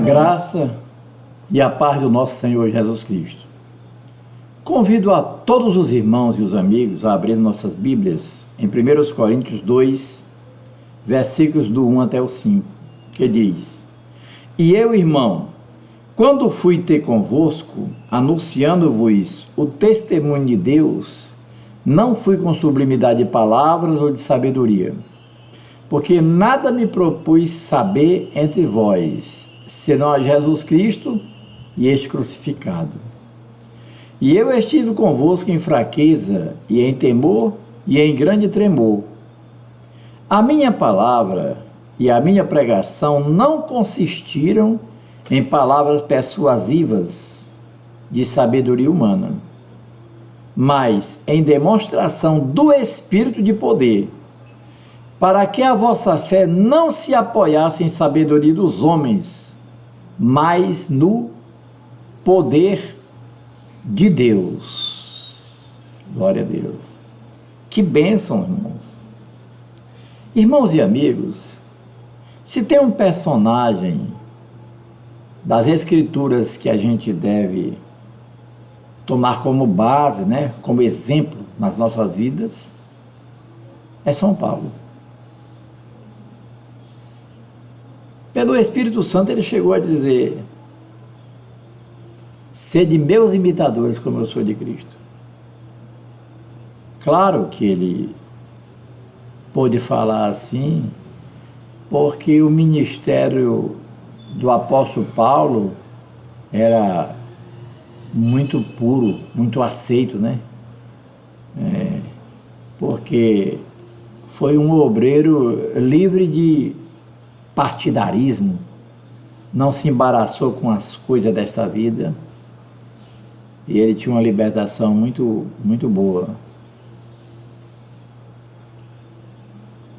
graça e a paz do nosso Senhor Jesus Cristo. Convido a todos os irmãos e os amigos a abrir nossas Bíblias em 1 Coríntios 2, versículos do 1 até o 5, que diz: E eu, irmão, quando fui ter convosco, anunciando-vos o testemunho de Deus, não fui com sublimidade de palavras ou de sabedoria, porque nada me propus saber entre vós, senão a Jesus Cristo e este crucificado. E eu estive convosco em fraqueza, e em temor, e em grande tremor. A minha palavra e a minha pregação não consistiram em palavras persuasivas de sabedoria humana, mas em demonstração do Espírito de poder, para que a vossa fé não se apoiasse em sabedoria dos homens, mas no poder de Deus. Glória a Deus. Que bênção, irmãos. Irmãos e amigos, se tem um personagem das Escrituras que a gente deve tomar como base, como exemplo nas nossas vidas, é São Paulo. Pelo Espírito Santo ele chegou a dizer: sede meus imitadores como eu sou de Cristo. Claro que ele pôde falar assim, porque o ministério do apóstolo Paulo era muito puro, muito aceito, porque foi um obreiro livre de partidarismo, não se embaraçou com as coisas desta vida, e ele tinha uma libertação muito, muito boa.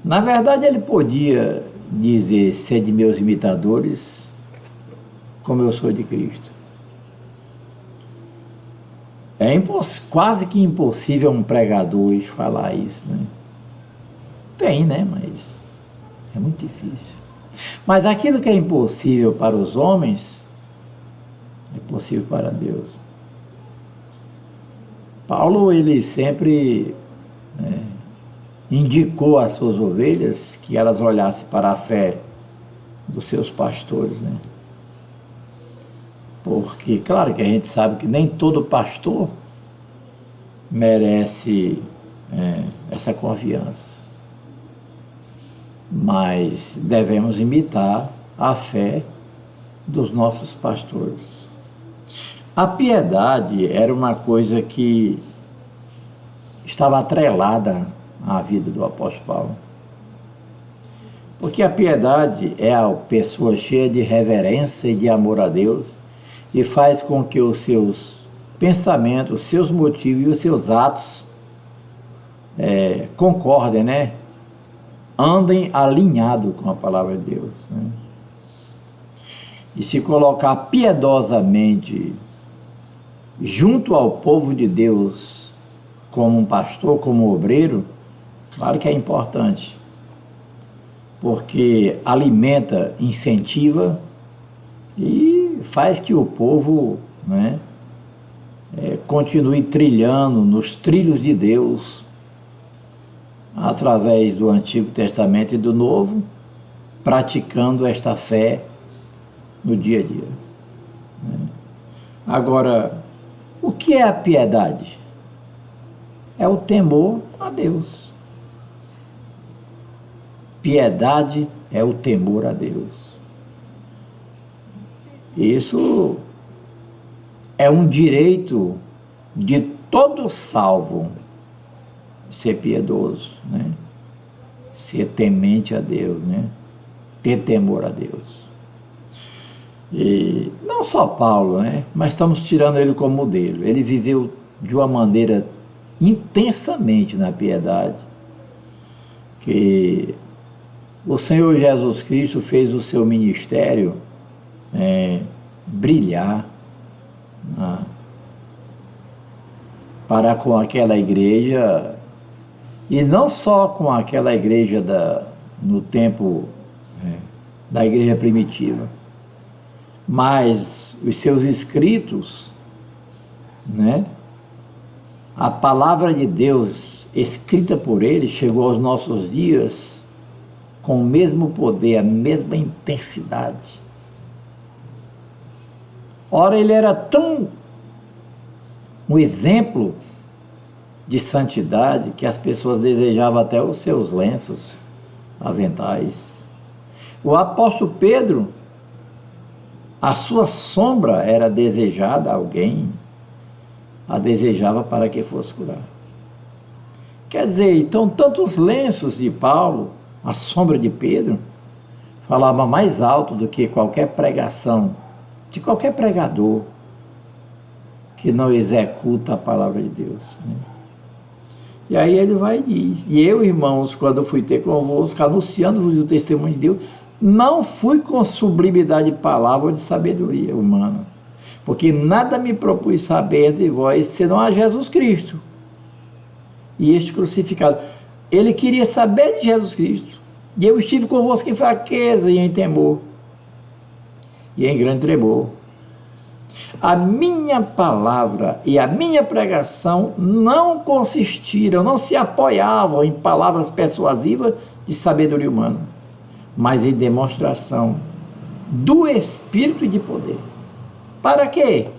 Na verdade, ele podia dizer: sede meus imitadores, como eu sou de Cristo. É quase que impossível um pregador hoje falar isso, Tem, mas é muito difícil. Mas aquilo que é impossível para os homens, é possível para Deus. Paulo, ele sempre indicou às suas ovelhas que elas olhassem para a fé dos seus pastores, Porque, claro que a gente sabe que nem todo pastor merece essa confiança, mas devemos imitar a fé dos nossos pastores. A piedade era uma coisa que estava atrelada à vida do apóstolo Paulo, porque a piedade é a pessoa cheia de reverência e de amor a Deus, e faz com que os seus pensamentos, os seus motivos e os seus atos concordem, andem alinhados com a palavra de Deus, E se colocar piedosamente junto ao povo de Deus, como um pastor, como um obreiro, claro que é importante, porque alimenta, incentiva e faz que o povo continue trilhando nos trilhos de Deus, através do Antigo Testamento e do Novo, praticando esta fé no dia a dia. Agora, o que é a piedade? É o temor a Deus. Piedade é o temor a Deus. Isso é um direito de todo salvo, ser piedoso, ser temente a Deus, ter temor a Deus. E não só Paulo, mas estamos tirando ele como modelo. Ele viveu de uma maneira intensamente na piedade, que o Senhor Jesus Cristo fez o seu ministério brilhar para com aquela igreja, e não só com aquela igreja no tempo da igreja primitiva, mas os seus escritos, né? A palavra de Deus escrita por ele chegou aos nossos dias com o mesmo poder, a mesma intensidade. Ora, ele era tão um exemplo de santidade que as pessoas desejavam até os seus lenços, aventais. O apóstolo Pedro, a sua sombra era desejada, alguém a desejava para que fosse curado. Quer dizer, então, tantos lenços de Paulo, a sombra de Pedro, falava mais alto do que qualquer pregação, de qualquer pregador que não executa a palavra de Deus, né? E aí ele vai e diz, e eu, irmãos, quando fui ter convosco, anunciando-vos o testemunho de Deus, não fui com sublimidade de palavra ou de sabedoria humana, porque nada me propus saber entre vós, senão a Jesus Cristo e este crucificado. Ele queria saber de Jesus Cristo, e eu estive convosco em fraqueza e em temor, e em grande tremor. A minha palavra e a minha pregação não consistiram, não se apoiavam em palavras persuasivas de sabedoria humana, mas em demonstração do Espírito e de poder. Para quê?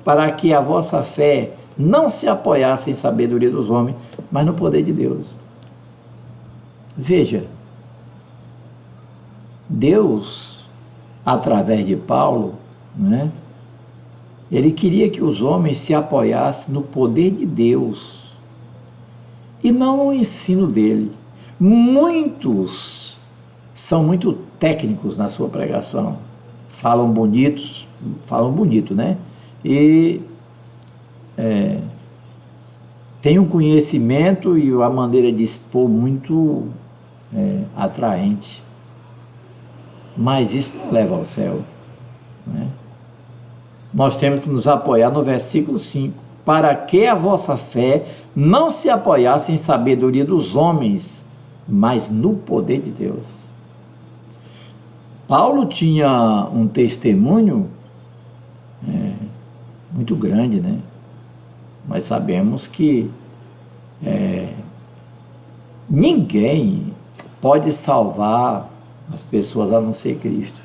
Para que a vossa fé não se apoiasse em sabedoria dos homens, mas no poder de Deus. Veja, Deus, através de Paulo, né, ele queria que os homens se apoiassem no poder de Deus e não no ensino dele. Muitos são muito técnicos na sua pregação, falam bonito, né? E tem um conhecimento e a maneira de expor muito atraente, mas isso não leva ao céu, né? Nós temos que nos apoiar no versículo 5, para que a vossa fé não se apoiasse em sabedoria dos homens, mas no poder de Deus. Paulo tinha um testemunho muito grande, né? Nós sabemos que ninguém pode salvar as pessoas a não ser Cristo.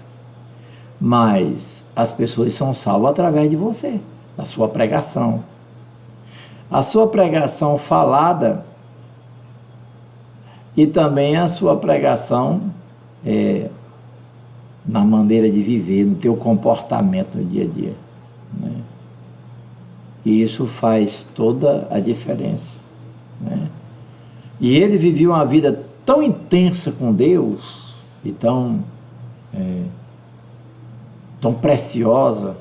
Mas as pessoas são salvas através de você, da sua pregação. A sua pregação falada e também a sua pregação na maneira de viver, no teu comportamento no dia a dia, né? E isso faz toda a diferença, né? E ele vivia uma vida tão intensa com Deus e tão preciosa,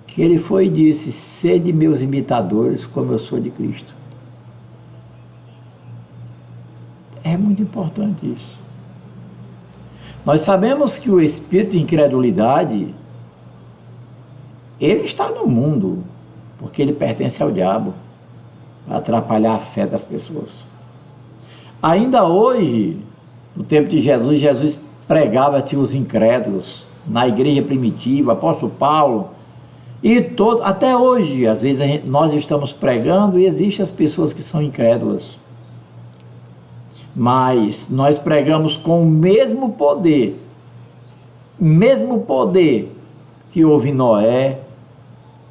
que ele foi e disse: sede meus imitadores como eu sou de Cristo. É muito importante isso. Nós sabemos que o espírito de incredulidade, ele está no mundo, porque ele pertence ao diabo, para atrapalhar a fé das pessoas. Ainda hoje, no tempo de Jesus, Jesus pregava tinha os incrédulos na igreja primitiva, apóstolo Paulo, e até hoje, às vezes nós estamos pregando e existem as pessoas que são incrédulas, mas nós pregamos com o mesmo poder que houve em Noé,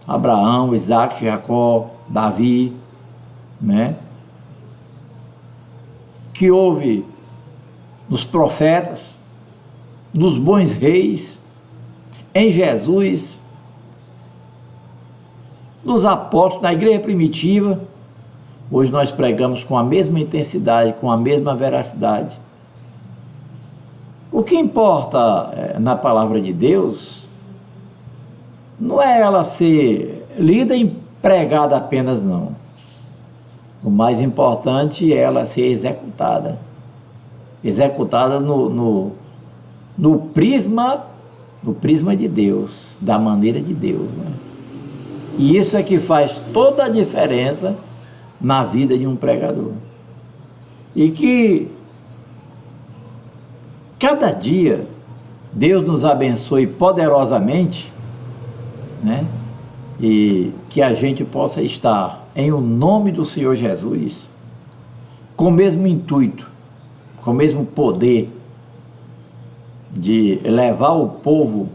Abraão, Isaac, Jacó, Davi, né? Que houve nos profetas, nos bons reis, em Jesus, nos apóstolos, na igreja primitiva. Hoje nós pregamos com a mesma intensidade, com a mesma veracidade. O que importa na palavra de Deus não é ela ser lida e pregada apenas, não. O mais importante é ela ser executada no prisma de Deus, da maneira de Deus, né? E isso é que faz toda a diferença na vida de um pregador. E que cada dia Deus nos abençoe poderosamente, né? E que a gente possa estar em o nome do Senhor Jesus com o mesmo intuito, com o mesmo poder de levar o povo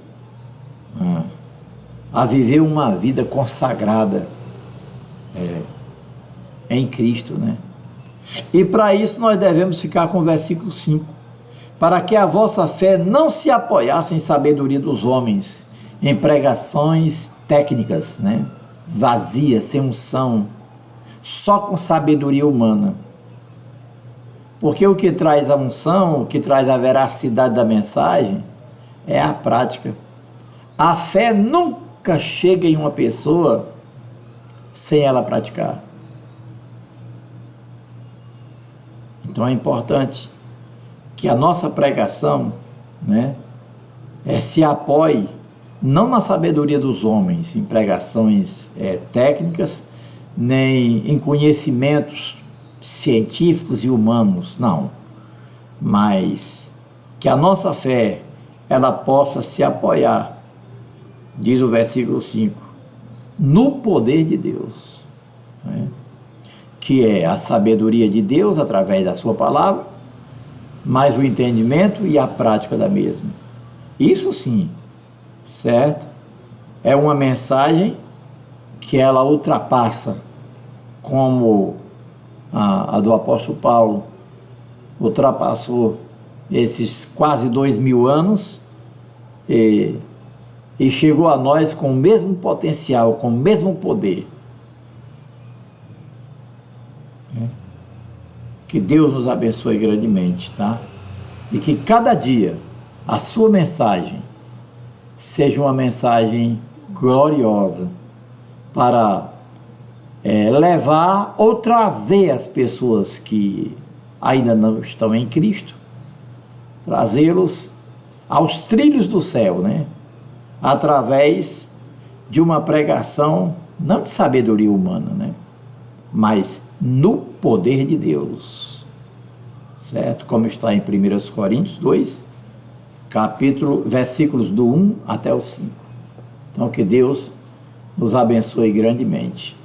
a viver uma vida consagrada em Cristo, né? E para isso nós devemos ficar com o versículo 5: para que a vossa fé não se apoiasse em sabedoria dos homens, em pregações técnicas, né? Vazias, sem unção, só com sabedoria humana. Porque o que traz a unção, o que traz a veracidade da mensagem, é a prática. A fé nunca chega em uma pessoa sem ela praticar. Então é importante que a nossa pregação, né, se apoie não na sabedoria dos homens, em pregações técnicas, nem em conhecimentos científicos e humanos, não, mas que a nossa fé ela possa se apoiar, diz o versículo 5, no poder de Deus, né? Que é a sabedoria de Deus através da sua palavra, mas o entendimento e a prática da mesma. Isso sim, certo? É uma mensagem que ela ultrapassa, como a do apóstolo Paulo ultrapassou esses quase 2000 anos e chegou a nós com o mesmo potencial, com o mesmo poder. Que Deus nos abençoe grandemente, tá? E que cada dia a sua mensagem seja uma mensagem gloriosa para levar ou trazer as pessoas que ainda não estão em Cristo, trazê-los aos trilhos do céu, né? Através de uma pregação não de sabedoria humana, né? Mas no poder de Deus, certo? Como está em 1 Coríntios 2, versículos do 1 até o 5. Então que Deus nos abençoe grandemente.